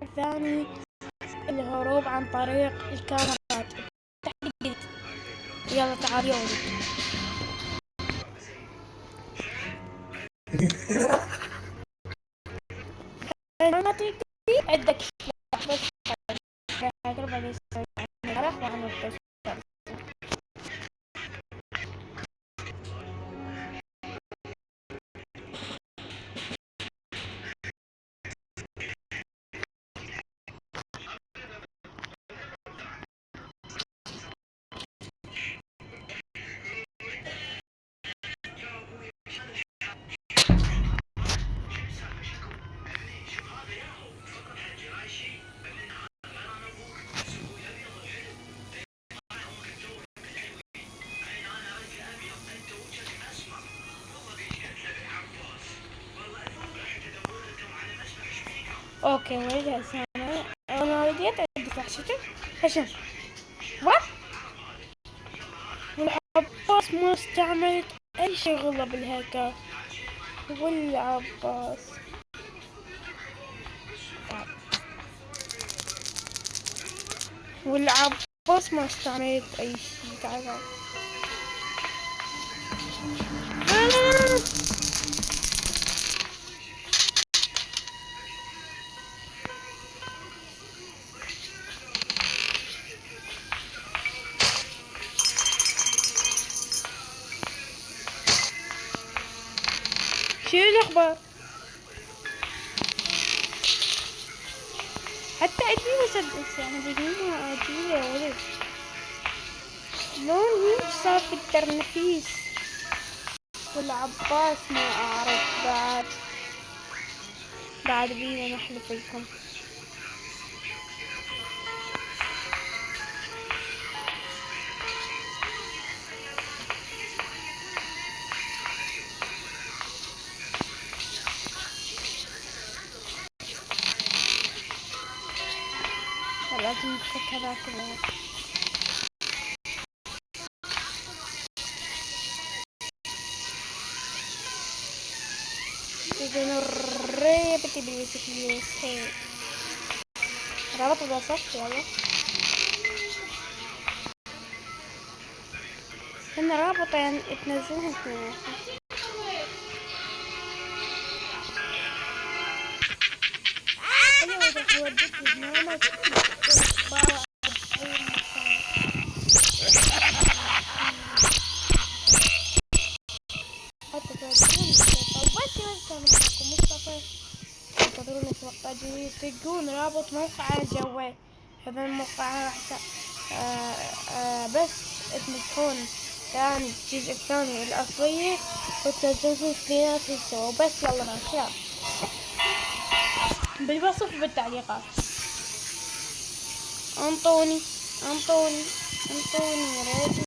الثاني الهروب عن طريق الكاميرات. تحديد. يلا تعال يا ولد. ما تقدر عندك سلاح بس هتربى بس راح وعن القصة. اوكي ولد هسه انا لقيت عندي وحشتك عشان وات والعباس ما استعملت اي شغلة بالهكا. والعباس ما استعملت اي شي. تعال لا لا لا لا. شو الاخبار؟ حتى اجي مسدس يعني بدون اجي يا ولد. شلون هيك صار في الترنفيس؟ والعباس ما اعرف بعد بينا نحلف لكم. لازم نفك هذاك إذا الريبتي باليوسف هيك ربط ده صف. يلا هنا رابطة يعني تنزلها اثنين. ايوه راح اوديك هناك حتى توديهم بس كان معكم مصطفى. انتظروني في مقطع جديد. تلقون رابط موقع جوال. هذا الموقع راح بس تمسحون كان الجزء الثاني الأصلية وتنزلون اثنيناتهم سوا. بس يلا ماشي بالوصف بالتعليقات. انطوني ريت